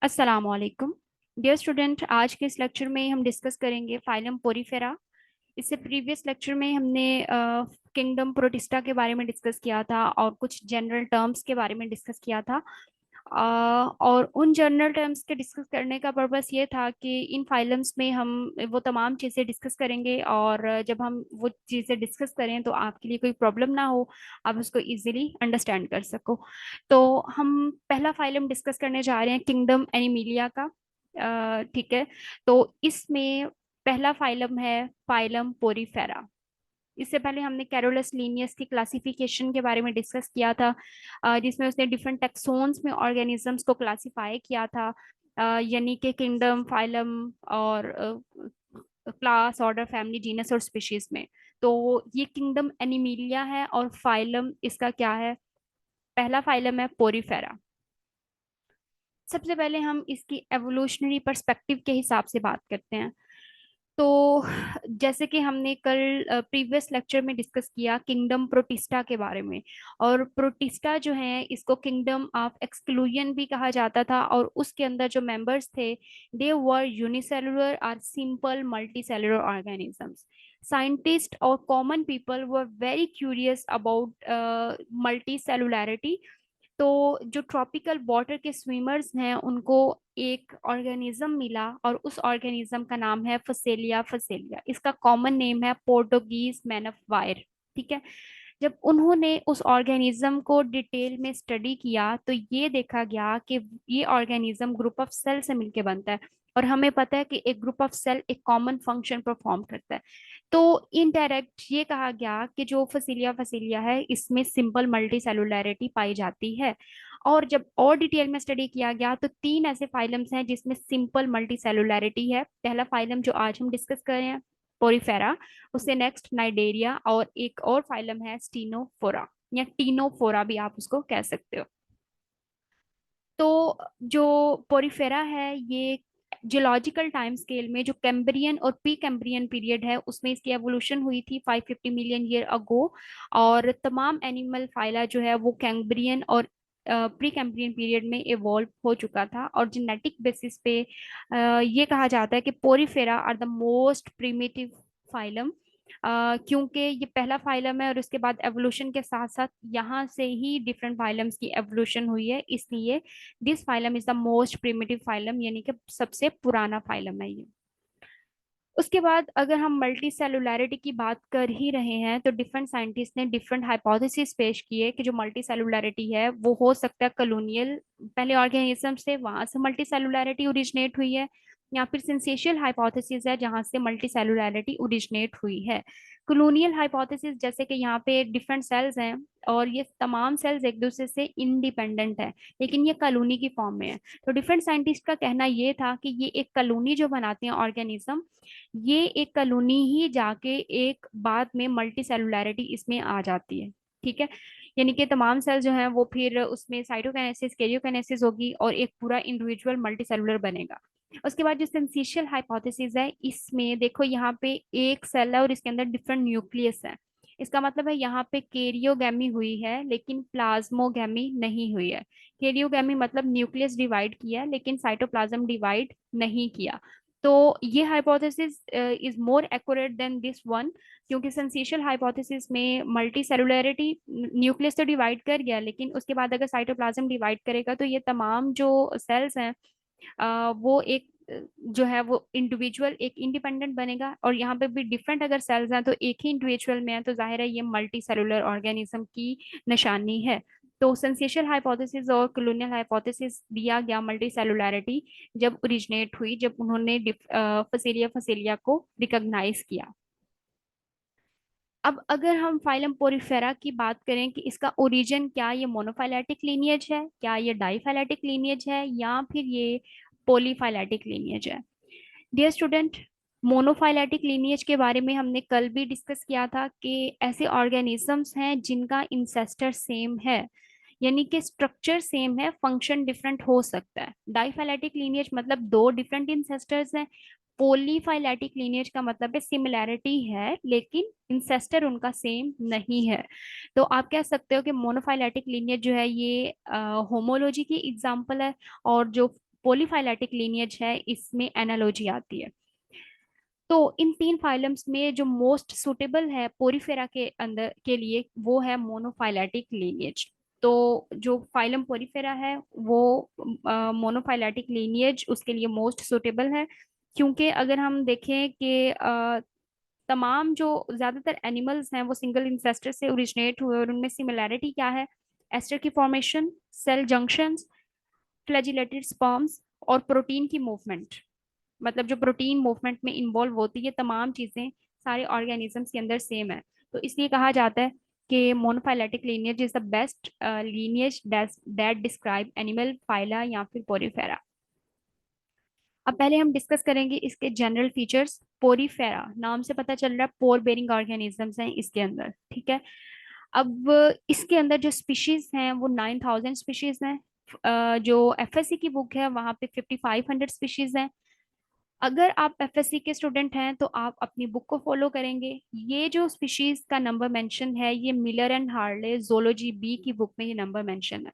अस्सलाम वालेकुम dear student. आज के इस लेक्चर में हम डिस्कस करेंगे फाइलम पोरीफेरा। इससे प्रीवियस लेक्चर में हमने किंगडम प्रोटिस्टा के बारे में डिस्कस किया था और कुछ जनरल टर्म्स के बारे में डिस्कस किया था। और उन जनरल टर्म्स के डिस्कस करने का पर्पस ये था कि इन फाइलम्स में हम वो तमाम चीज़ें डिस्कस करेंगे, और जब हम वो चीज़ें डिस्कस करें तो आपके लिए कोई प्रॉब्लम ना हो, आप उसको इजीली अंडरस्टैंड कर सको। तो हम पहला फाइलम डिस्कस करने जा रहे हैं किंगडम एनिमिलिया का। ठीक है। तो इसमें पहला फाइलम है फाइलम पोरीफेरा। इससे पहले हमने कैरोलस लीनियस की क्लासिफिकेशन के बारे में डिस्कस किया था, जिसमें उसने डिफरेंट टेक्सोन्स में ऑर्गेनिजम्स को क्लासिफाई किया था, यानी कि किंगडम, फाइलम और क्लास, ऑर्डर, फैमिली, जीनस और स्पीशीज में। तो ये किंगडम एनिमिलिया है और फाइलम इसका क्या है? पहला फाइलम है पोरीफेरा। सबसे पहले हम इसकी एवोल्यूशनरी पर्सपेक्टिव के हिसाब से बात करते हैं। तो जैसे कि हमने कल प्रीवियस लेक्चर में डिस्कस किया किंगडम प्रोटिस्टा के बारे में, और प्रोटिस्टा जो है इसको किंगडम ऑफ एक्सक्लूजन भी कहा जाता था, और उसके अंदर जो मेंबर्स थे दे वर यूनिसेलुलर और सिंपल मल्टीसेलुलर ऑर्गेनिजम्स। साइंटिस्ट और common people were very curious about multicellularity. तो जो ट्रॉपिकल वाटर के स्विमर्स हैं उनको एक ऑर्गेनिज्म मिला, और उस ऑर्गेनिज्म का नाम है फसेलिया फसेलिया। इसका कॉमन नेम है पोर्टुगीज मैन ऑफ वायर। ठीक है। जब उन्होंने उस ऑर्गेनिज्म को डिटेल में स्टडी किया तो ये देखा गया कि ये ऑर्गेनिज्म ग्रुप ऑफ सेल से मिलकर बनता है, और हमें पता है कि एक ग्रुप ऑफ सेल एक कॉमन फंक्शन परफॉर्म करता है। तो इनडायरेक्ट ये कहा गया कि जो फसीलिया फसीलिया है इसमें सिंपल मल्टी सेलुलैरिटी पाई जाती है। और जब और डिटेल में स्टडी किया गया तो तीन ऐसे फाइलम्स हैं जिसमें सिंपल मल्टी सेलुलैरिटी है। पहला फाइलम जो आज हम डिस्कस कर रहे हैं पोरीफेरा, उससे नेक्स्ट नाइडेरिया, और एक और फाइलम है स्टीनोफोरा, या टीनोफोरा भी आप उसको कह सकते हो। तो जो पोरीफेरा है ये जियोलॉजिकल टाइम स्केल में जो कैम्ब्रियन और प्री कैम्ब्रियन पीरियड है उसमें इसकी एवोल्यूशन हुई थी 550 मिलियन ईयर अगो। और तमाम एनिमल फाइला जो है वो कैम्ब्रियन और प्री कैम्ब्रियन पीरियड में इवॉल्व हो चुका था, और जेनेटिक बेसिस पे ये कहा जाता है कि porifera are the most primitive phylum. क्योंकि ये पहला फाइलम है और उसके बाद एवोल्यूशन के साथ साथ यहाँ से ही डिफरेंट फाइलम्स की एवोल्यूशन हुई है, इसलिए this phylum is the most primitive phylum, यानी कि सबसे पुराना फाइलम है ये। उसके बाद अगर हम मल्टी सेलुलैरिटी की बात कर ही रहे हैं तो डिफरेंट साइंटिस्ट ने डिफरेंट हाइपोथेसिस पेश किए कि जो मल्टी सेलुलैरिटी है वो हो सकता है कॉलोनियल पहले ऑर्गेनिज्म से, वहां से मल्टी सेलुलैरिटी ओरिजिनेट हुई है, या फिर सिंसेशियल हाइपोथेसिस है जहां से मल्टी सेलुलैरिटी ओरिजिनेट हुई है। कॉलोनियल हाइपोथेसिस जैसे कि यहाँ पे डिफरेंट सेल्स हैं और ये तमाम सेल्स एक दूसरे से इंडिपेंडेंट है, लेकिन ये कॉलोनी की फॉर्म में है। तो डिफरेंट साइंटिस्ट का कहना ये था कि ये एक कॉलोनी जो बनाते हैं ऑर्गेनिज्म, ये एक कॉलोनी ही जाके एक बाद में मल्टी सेलुलैरिटी इसमें आ जाती है। ठीक है। यानी कि तमाम सेल जो हैं वो फिर उसमें साइटोकाइनेसिस कैरियोकाइनेसिस होगी और एक पूरा इंडिविजुअल मल्टी सेलुलर बनेगा। उसके बाद जो सेंसिशियल हाइपोथेसिस है इसमें देखो यहाँ पे एक सेल है और इसके अंदर डिफरेंट न्यूक्लियस है। इसका मतलब है यहाँ पे केरियोगैमी हुई है लेकिन प्लाज्मोगैमी नहीं हुई है। केरियोगैमी मतलब न्यूक्लियस डिवाइड किया लेकिन साइटोप्लाज्म डिवाइड नहीं किया। तो ये hypothesis is more accurate then this one, क्योंकि सेंसेशियल हाइपोथेसिस में मल्टी सेलुलैरिटी न्यूक्लियस तो डिवाइड कर गया लेकिन उसके बाद अगर साइटोप्लाज्म डिवाइड करेगा तो ये तमाम जो सेल्स हैं वो एक जो है वो इंडिविजुअल एक इंडिपेंडेंट बनेगा, और यहाँ पे भी डिफरेंट अगर सेल्स हैं तो एक ही इंडिविजुअल में है तो जाहिर है ये मल्टी सेलुलर ऑर्गेनिज्म की निशानी है। तो सेंसेशियल हाइपोथेसिस और कॉलोनियल हाइपोथेसिस दिया गया मल्टी सेलुलैरिटी जब ओरिजिनेट हुई, जब उन्होंने फसेलिया फसेलिया को रिकॉग्नाइज किया। अब अगर हम फाइलम पोरीफेरा की बात करें कि इसका ओरिजिन क्या ये मोनोफाइलेटिक लीनिएज है, क्या ये डाइफाइलेटिक लीनिएज है, या फिर ये पॉलीफाइलेटिक लीनिएज है? डियर स्टूडेंट, मोनोफाइलेटिक लीनिएज के बारे में हमने कल भी डिस्कस किया था कि ऐसे ऑर्गेनिजम्स हैं जिनका इंसेस्टर सेम है, यानी कि स्ट्रक्चर सेम है, फंक्शन डिफरेंट हो सकता है। डाइफाइलेटिक लीनिएज मतलब दो डिफरेंट इंसेस्टर्स हैं। पॉलीफाइलेटिक लीनिएज का मतलब है सिमिलैरिटी है लेकिन इंसेस्टर उनका सेम नहीं है। तो आप कह सकते हो कि मोनोफाइलेटिक लीनिएज जो है ये होमोलॉजी की एग्जांपल है, और जो पॉलीफाइलेटिक लीनियज है, इसमें एनालॉजी आती है। तो इन तीन फाइलम्स में जो मोस्ट सुटेबल है पोरीफेरा के अंदर के लिए वो है मोनोफाइलेटिक लीनियज। तो जो फाइलम पोरीफेरा है वो मोनोफाइलेटिक लीनियज उसके लिए मोस्ट सुटेबल है, क्योंकि अगर हम देखें कि तमाम जो ज्यादातर एनिमल्स हैं वो सिंगल इंसेस्टर से ओरिजिनेट हुए, और उनमें सिमिलैरिटी क्या है? एस्टर की formation, cell junctions, flagellated sperms और प्रोटीन की मूवमेंट। मतलब जो प्रोटीन मूवमेंट में इन्वॉल्व होती है, तमाम चीजें सारे ऑर्गेनिजम्स के अंदर सेम है। तो इसलिए कहा जाता है कि monophyletic lineage is the best lineage that describe animal phyla या फिर पोरीफेरा। अब पहले हम डिस्कस करेंगे इसके जनरल फीचर्स। पोरीफेरा नाम से पता चल रहा है पोर बेरिंग ऑर्गेनिजम्स हैं इसके अंदर, ठीक है। अब इसके अंदर जो स्पीशीज हैं वो 9,000 स्पीशीज हैं। जो एफएससी की बुक है वहां पे 5,500 स्पीशीज हैं। अगर आप एफएससी के स्टूडेंट हैं तो आप अपनी बुक को फॉलो करेंगे। ये जो स्पीशीज का नंबर मेंशन है ये Miller and Harley zoology B की बुक में ये नंबर मेंशन है।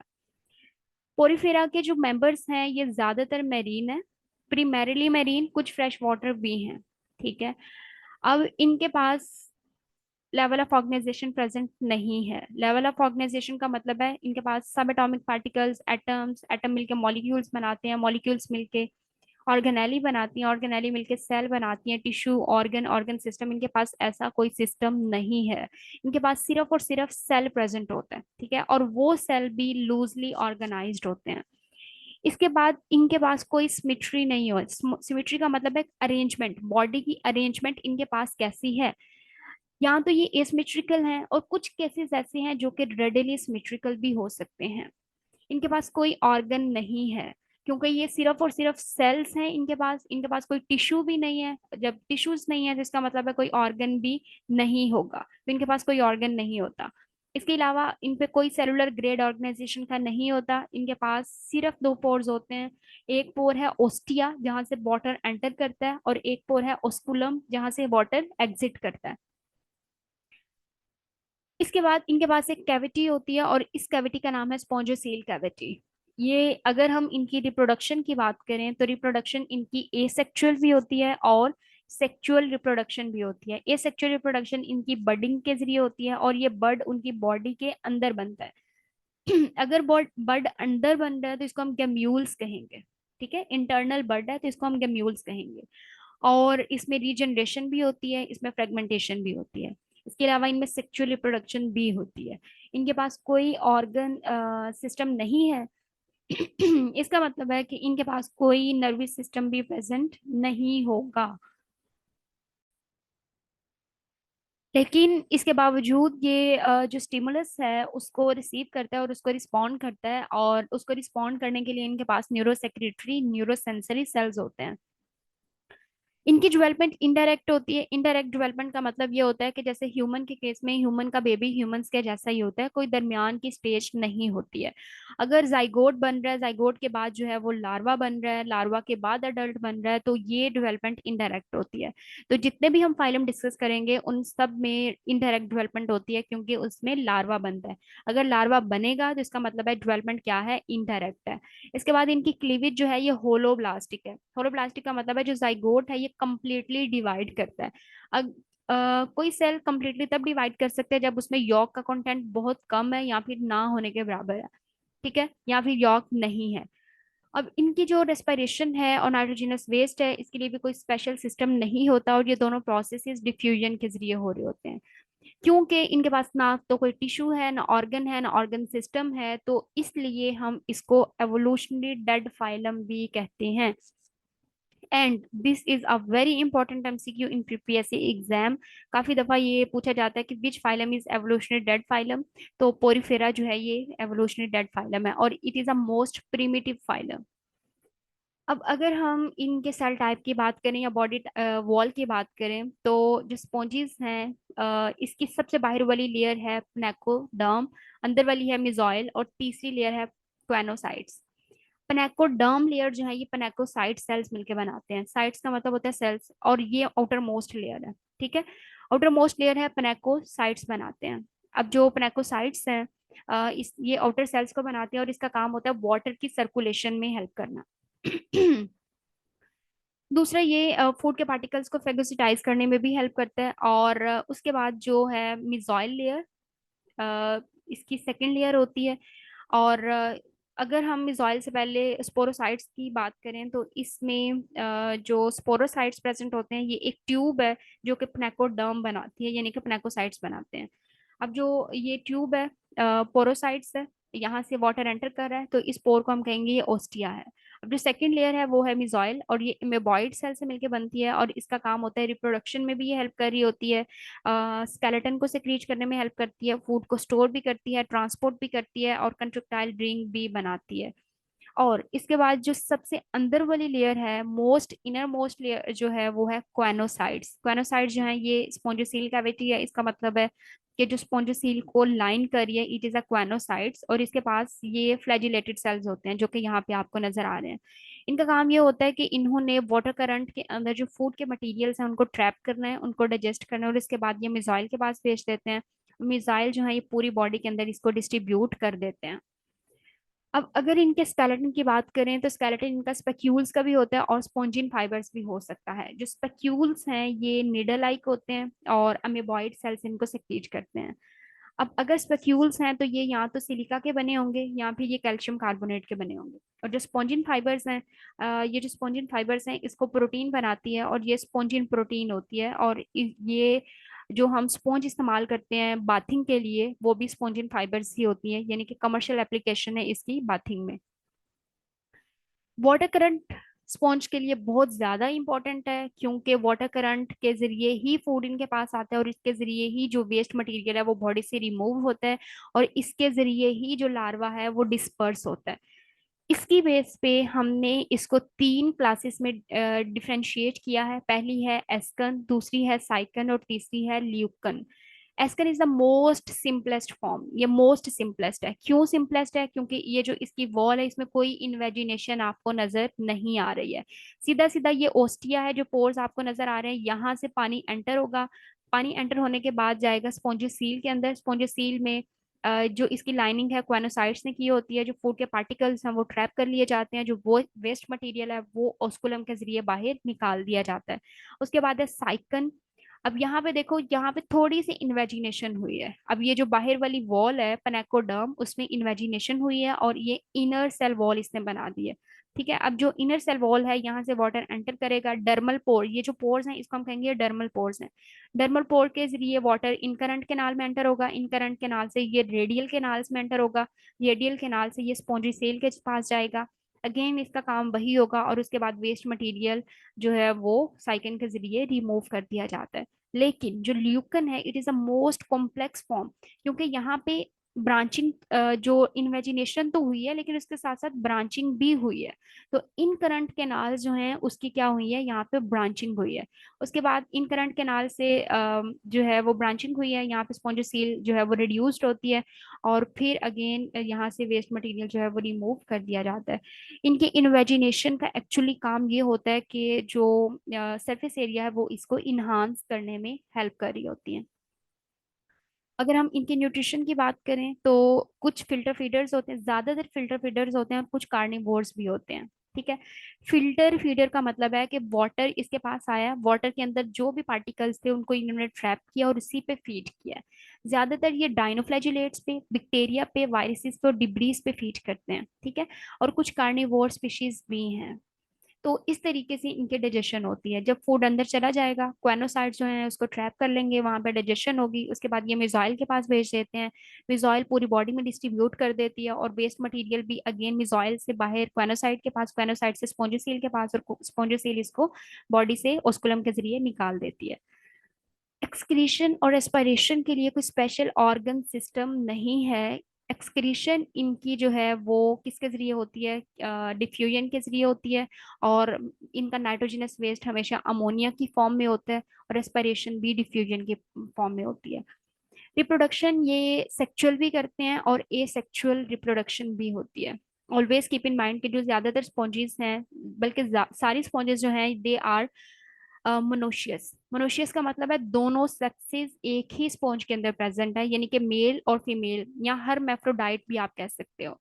पोरीफेरा के जो मेंबर्स हैं ये ज्यादातर मैरीन है, प्रीमेरली मैरीन, कुछ फ्रेश वाटर भी हैं, ठीक है। अब इनके पास लेवल ऑफ ऑर्गेनाइजेशन प्रेजेंट नहीं है। लेवल ऑफ ऑर्गेनाइजेशन का मतलब है इनके पास सब एटॉमिक पार्टिकल्स, एटम्स, एटम मिलके मॉलिक्यूल्स बनाते हैं, मॉलिक्यूल्स मिलके ऑर्गेनेली बनाती हैं, ऑर्गेनेली मिलके सेल बनाती हैं, टिश्यू, ऑर्गन, ऑर्गन सिस्टम। इनके पास ऐसा कोई सिस्टम नहीं है। इनके पास सिर्फ और सिर्फ सेल प्रेजेंट होता है, ठीक है, और वो सेल भी लूजली ऑर्गेनाइज्ड होते हैं। इसके बाद इनके पास कोई सिमिट्री नहीं हो। सिमिट्री का मतलब है अरेंजमेंट, बॉडी की अरेंजमेंट इनके पास कैसी है। या तो ये एसिमेट्रिकल हैं और कुछ केसेस ऐसे हैं जो कि रेडिली सिमेट्रिकल भी हो सकते हैं। इनके पास कोई ऑर्गन नहीं है, क्योंकि ये सिर्फ और सिर्फ सेल्स हैं इनके पास कोई टिश्यू भी नहीं है। जब टिश्यूज नहीं है तो इसका मतलब है कोई ऑर्गन भी नहीं होगा, तो इनके पास कोई ऑर्गन नहीं होता। इसके अलावा इन पे कोई सेलुलर ग्रेड ऑर्गेनाइजेशन का नहीं होता। इनके पास सिर्फ दो पोर्स होते हैं। एक पोर है ओस्टिया जहां से वाटर एंटर करता है, और एक पोर है ओस्कुलम जहां से वाटर एग्जिट करता है। इसके बाद इनके पास एक कैविटी होती है, और इस कैविटी का नाम है स्पॉन्जोसेल कैविटी। ये अगर हम इनकी रिप्रोडक्शन की बात करें तो रिप्रोडक्शन इनकी एसेक्सुअल भी होती है और सेक्सुअल रिप्रोडक्शन भी होती है। एसेक्सुअल रिप्रोडक्शन इनकी बडिंग के जरिए होती है, और ये बर्ड उनकी बॉडी के अंदर बनता है। अगर बर्ड अंदर बन रहा है तो इसको हम गैम्यूल्स कहेंगे, ठीक है। इंटरनल बर्ड है तो इसको हम गैम्यूल्स कहेंगे। और इसमें रीजनरेशन भी होती है, इसमें फ्रेगमेंटेशन भी होती है। इसके अलावा इनमें सेक्सुअल रिप्रोडक्शन भी होती है। इनके पास कोई ऑर्गन सिस्टम नहीं है। इसका मतलब है कि इनके पास कोई नर्वस सिस्टम भी प्रेजेंट नहीं होगा। लेकिन इसके बावजूद ये जो स्टिमुलस है उसको रिसीव करता है और उसको रिस्पॉन्ड करता है, और उसको रिस्पॉन्ड करने के लिए इनके पास neuro secretory, neuro sensory cells होते हैं। इनकी डेवलपमेंट इनडायरेक्ट होती है। इनडायरेक्ट डेवलपमेंट का मतलब ये होता है कि जैसे ह्यूमन के केस में ह्यूमन का बेबी ह्यूमंस के जैसा ही होता है, कोई दरमियान की स्टेज नहीं होती है। अगर जाइगोट बन रहा है, जाइगोट के बाद जो है वो लार्वा बन रहा है, लार्वा के बाद अडल्ट बन रहा है, तो ये डेवलपमेंट इनडायरेक्ट होती है। तो जितने भी हम फाइलम डिस्कस करेंगे उन सब में इनडायरेक्ट डेवलपमेंट होती है, क्योंकि उसमें लार्वा बनता है। अगर लार्वा बनेगा तो इसका मतलब है डेवलपमेंट क्या है, इनडायरेक्ट है। इसके बाद इनकी क्लीवेज जो है ये होलोब्लास्टिक है। होलोब्लास्टिक का मतलब है जो जाइगोट है ये कंप्लीटली डिवाइड करता है। अब कोई सेल कंप्लीटली तब डिवाइड कर सकते हैं जब उसमें यॉक का कंटेंट बहुत कम है या फिर ना होने के बराबर है, ठीक है, या फिर यॉक नहीं है। अब इनकी जो रेस्पिरेशन है और नाइट्रोजनस वेस्ट है इसके लिए भी कोई स्पेशल सिस्टम नहीं होता, और ये दोनों प्रोसेसेस डिफ्यूजन के जरिए हो रहे होते हैं। क्योंकि इनके पास ना तो कोई टिश्यू है, ना ऑर्गन है, ना ऑर्गन सिस्टम है, तो इसलिए हम इसको एवोल्यूशनरी डेड फाइलम भी कहते हैं। And this is a very important MCQ in PPSC exam. काफी दफा ये पूछा जाता है कि which phylum is evolutionary dead phylum. तो पोरीफेरा जो है ये एवोल्यूशनरी डेड फाइलम है, और it is a most primitive phylum. अब अगर हम इनके सेल टाइप की बात करें या बॉडी वॉल की बात करें, तो जो स्पॉन्जीज हैं इसकी सबसे बाहर वाली लेयर है प्नेकोडर्म, अंदर वाली है मिजोइल, और तीसरी लेयर है क्वेनोसाइट्स। पनेकोडर्म लेयर जो है ये पनेकोसाइट सेल्स मिलके बनाते हैं। साइट्स का मतलब होता है सेल्स, और ये आउटर मोस्ट लेयर है, ठीक है। आउटर मोस्ट लेयर है, पनेकोसाइट्स बनाते हैं। अब जो पनेकोसाइट्स हैं इस ये आउटर सेल्स को बनाते हैं, और इसका काम होता है वाटर की सर्कुलेशन में हेल्प करना। दूसरा ये फूड के पार्टिकल्स को फेगोसिटाइज करने में भी हेल्प करता है। और उसके बाद जो है मिजॉइल लेयर, इसकी सेकेंड लेयर होती है। और अगर हम मिजॉइल से पहले स्पोरोसाइट्स की बात करें तो इसमें जो स्पोरोसाइट्स प्रेजेंट होते हैं, ये एक ट्यूब है जो कि प्नेकोडर्म बनाती है, यानी कि प्नेकोसाइट्स बनाते हैं। अब जो ये ट्यूब है, पोरोसाइट्स है, यहाँ से वाटर एंटर कर रहा है, तो इस पोर को हम कहेंगे ये ओस्टिया है। अब जो सेकंड लेयर है वो है मिजॉइल, और ये इमेबॉइड सेल से मिलकर बनती है, और इसका काम होता है रिप्रोडक्शन में भी ये हेल्प कर रही होती है, स्केलेटन को सिक्रीट करने में हेल्प करती है, फूड को स्टोर भी करती है, ट्रांसपोर्ट भी करती है, और कंट्रक्टाइल रिंग भी बनाती है। और इसके बाद जो सबसे अंदर वाली लेयर है, मोस्ट इनर मोस्ट लेयर जो है, वो है क्वेनोसाइड्स। क्वेनोसाइड्स जो है ये स्पोंजोसील कैविटी है, इसका मतलब है कि जो स्पोंजोसील को लाइन कर रही है, इट इज अ क्वेनोसाइड्स। और इसके पास ये फ्लैजिलेटेड सेल्स होते हैं जो कि यहाँ पे आपको नजर आ रहे हैं। इनका काम ये होता है कि इन्होंने वाटर करंट के अंदर जो फूड के मटेरियल्स हैं उनको ट्रैप करना है, उनको डाइजेस्ट करना है, और इसके बाद ये मिसाइल के पास भेज देते हैं। मिसाइल जो है ये पूरी बॉडी के अंदर इसको डिस्ट्रीब्यूट कर देते हैं। अब अगर इनके स्केलेटन की बात करें तो स्केलेटन इनका स्पेक्यूल्स का भी होता है और स्पॉन्जिन फाइबर्स भी हो सकता है। जो स्पेक्यूल्स हैं ये निडल लाइक होते हैं और अमीबॉइड सेल्स इनको सेक्रीट करते हैं। अब अगर स्पेक्यूल्स हैं तो ये या तो सिलिका के बने होंगे या फिर ये कैल्शियम कार्बोनेट के बने होंगे। और जो स्पॉन्जिन फाइबर्स हैं, ये जो स्पॉन्जिन फाइबर्स हैं इसको प्रोटीन बनाती है, और ये स्पॉन्जिन प्रोटीन होती है। और ये जो हम स्पॉन्ज इस्तेमाल करते हैं बाथिंग के लिए, वो भी स्पॉन्जिन फाइबर्स ही होती है, यानी कि कमर्शियल एप्लीकेशन है इसकी बाथिंग में। वाटर करंट स्पॉन्ज के लिए बहुत ज्यादा इंपॉर्टेंट है, क्योंकि वाटर करंट के जरिए ही फूड इनके पास आता है, और इसके जरिए ही जो वेस्ट मटेरियल है वो बॉडी से रिमूव होता है, और इसके जरिए ही जो लार्वा है वो डिस्पर्स होता है। इसकी बेस पे हमने इसको तीन क्लासेस में डिफरेंशिएट किया है। पहली है एस्कन, दूसरी है साइकन, और तीसरी है leucon. Ascon is the most simplest form. ये मोस्ट सिंपलेस्ट है। क्यों सिंपलेस्ट है? क्योंकि ये जो इसकी वॉल है इसमें कोई इन्वेजिनेशन आपको नजर नहीं आ रही है। सीधा सीधा ये ओस्टिया है, जो पोर्स आपको नजर आ रहे हैं, यहाँ से पानी एंटर होगा। पानी एंटर होने के बाद जाएगा स्पॉन्जोसील के अंदर। स्पॉन्जोसील में जो इसकी लाइनिंग है क्वानोसाइट्स ने की होती है। जो फूड के पार्टिकल्स हैं वो ट्रैप कर लिए जाते हैं, जो वो वेस्ट मटेरियल है वो ओस्कुलम के जरिए बाहर निकाल दिया जाता है। उसके बाद है साइकन। अब यहाँ पे देखो, यहाँ पे थोड़ी सी इन्वेजिनेशन हुई है। अब ये जो बाहर वाली वॉल है पनेकोडर्म, उसमें इन्वेजिनेशन हुई है, और ये इनर सेल वॉल इसने बना दी है। ठीक है। अब जो इनर सेल वॉल है, यहाँ से वाटर एंटर करेगा। डर्मल पोर, ये जो पोर्स हैं इसको हम कहेंगे डर्मल पोर्स हैं। डर्मल पोर के जरिए वाटर इन करंट कैनाल में एंटर होगा। इन करंट कैनाल से ये रेडियल कैनाल्स में एंटर होगा। रेडियल कैनाल से ये स्पॉन्जी सेल के पास जाएगा। अगेन इसका काम वही होगा, और उसके बाद वेस्ट मटेरियल जो है वो साइकिन के जरिए रिमूव कर दिया जाता है। लेकिन जो ल्यूकन है, it is a most complex form, क्योंकि यहाँ पे ब्रांचिंग, जो इन्वेजिनेशन तो हुई है लेकिन उसके साथ साथ ब्रांचिंग भी हुई है। तो इन करंट कैनाल जो हैं उसकी क्या हुई है, यहाँ पे ब्रांचिंग हुई है। उसके बाद इन करंट कैनाल से जो है वो ब्रांचिंग हुई है, यहाँ पे स्पॉन्जोसील जो है वो रिड्यूस्ड होती है, और फिर अगेन यहाँ से वेस्ट मटेरियल जो है वो रिमूव कर दिया जाता है। इनके इन्वेजिनेशन का एक्चुअली काम ये होता है कि जो सरफेस एरिया है वो इसको इन्हांस करने में हेल्प कर रही होती है। अगर हम इनके न्यूट्रिशन की बात करें तो कुछ फिल्टर फीडर्स होते हैं, ज्यादातर फिल्टर फीडर्स होते हैं, और कुछ कार्निवोर्स भी होते हैं। ठीक है। फिल्टर फीडर का मतलब है कि वाटर इसके पास आया, वाटर के अंदर जो भी पार्टिकल्स थे उनको इन्होंने ट्रैप किया और उसी पे फीड किया। ज्यादातर ये डाइनोफ्लैजिलेट्स पे, बैक्टीरिया पे, वायरसेस पे और डिब्रीज पे फीड करते हैं। ठीक है। और कुछ कार्निवोर स्पीशीज भी हैं। तो इस तरीके से इनके डाइजेशन होती है। जब फूड अंदर चला जाएगा, क्वेनोसाइट्स जो है उसको ट्रैप कर लेंगे, वहां पे डाइजेशन होगी, उसके बाद ये मिज़ाइल के पास भेज देते हैं। मिज़ाइल पूरी बॉडी में डिस्ट्रीब्यूट कर देती है, और वेस्ट मटेरियल भी अगेन मिज़ाइल से बाहर क्वेनोसाइट के पास, क्वेनोसाइट से स्पॉन्जोसील के पास, और स्पॉन्जोसील इसको बॉडी से ओस्कुलम के जरिए निकाल देती है। एक्सक्रीशन और एस्पायरेशन के लिए कोई स्पेशल ऑर्गन सिस्टम नहीं है। एक्सक्रीशन इनकी जो है वो किसके जरिए होती है? डिफ्यूजन के जरिए होती है। और इनका नाइट्रोजनस वेस्ट हमेशा अमोनिया की फॉर्म में होता है, और एस्पायरेशन भी डिफ्यूजन की फॉर्म में होती है। रिप्रोडक्शन ये सेक्सुअल भी करते हैं और ए सेक्सुअल रिप्रोडक्शन भी होती है। ऑलवेज कीप इन माइंड कि जो ज्यादातर स्पॉन्जेस हैं, बल्कि सारी स्पॉन्जेस जो हैं, दे आर मोनोशियस। मोनोशियस का मतलब है दोनों सेक्सेस एक ही स्पॉन्ज के अंदर प्रेजेंट है, यानी कि मेल और फीमेल, या हर मैफ्रोडाइट भी आप कह सकते हो।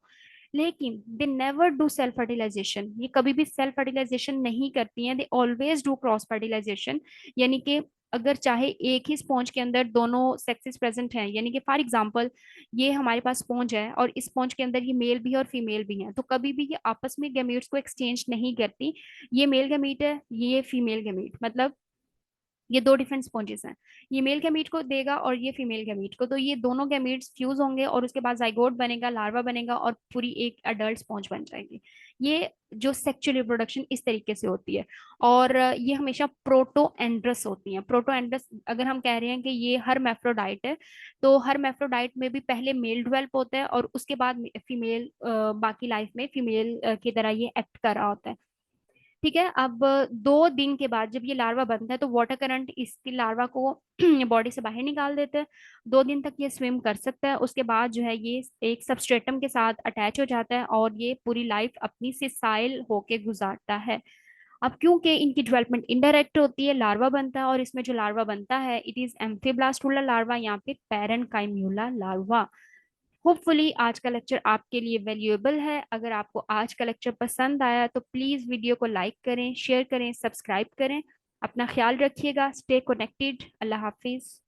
लेकिन they never do self fertilization, ये कभी भी सेल्फ फर्टिलाइजेशन नहीं करती हैं, they always do cross fertilization. यानी कि अगर चाहे एक ही स्पॉन्ज के अंदर दोनों सेक्सेस प्रेजेंट हैं, यानी कि फॉर एग्जांपल ये हमारे पास स्पॉन्ज है और इस स्पॉन्ज के अंदर ये मेल भी है और फीमेल भी है, तो कभी भी ये आपस में गैमीट्स को एक्सचेंज नहीं करती। ये मेल गैमीट है, ये फीमेल गैमीट, मतलब ये दो डिफरेंट स्पॉन्जेस हैं। ये मेल गैमीट को देगा और ये फीमेल गैमीट को, तो ये दोनों गैमीट्स फ्यूज होंगे और उसके बाद जाइगोट बनेगा, लार्वा बनेगा और पूरी एक अडल्ट स्पॉन्ज बन जाएगी। ये जो सेक्सुअल रिप्रोडक्शन इस तरीके से होती है। और ये हमेशा प्रोटो एंड्रस होती हैं। प्रोटो एंड्रस अगर हम कह रहे हैं कि ये हर मैफ्रोडाइट है, तो हर मैफ्रोडाइट में भी पहले मेल डेवलप होता है और उसके बाद फीमेल बाकी लाइफ में फीमेल की तरह ये एक्ट कर रहा होता है। ठीक है। अब 2 दिन के बाद जब ये लार्वा बनता है तो वाटर करंट इसकी लार्वा को बॉडी से बाहर निकाल देता है। 2 दिन तक ये स्विम कर सकता है, उसके बाद जो है ये एक सबस्ट्रेटम के साथ अटैच हो जाता है और ये पूरी लाइफ अपनी सिसाइल होके गुजारता है। अब क्योंकि इनकी डेवलपमेंट इनडायरेक्ट होती है, लार्वा बनता है और इसमें जो लार्वा बनता है इट इज एम्फीब्लास्टुला लार्वा, यहाँ पे पैरेन्काइम्यूला लार्वा। होपफुली आज का लेक्चर आपके लिए वैल्यूएबल है। अगर आपको आज का लेक्चर पसंद आया तो प्लीज वीडियो को लाइक करें, शेयर करें, सब्सक्राइब करें। अपना ख्याल रखिएगा। Stay connected. अल्लाह हाफिज।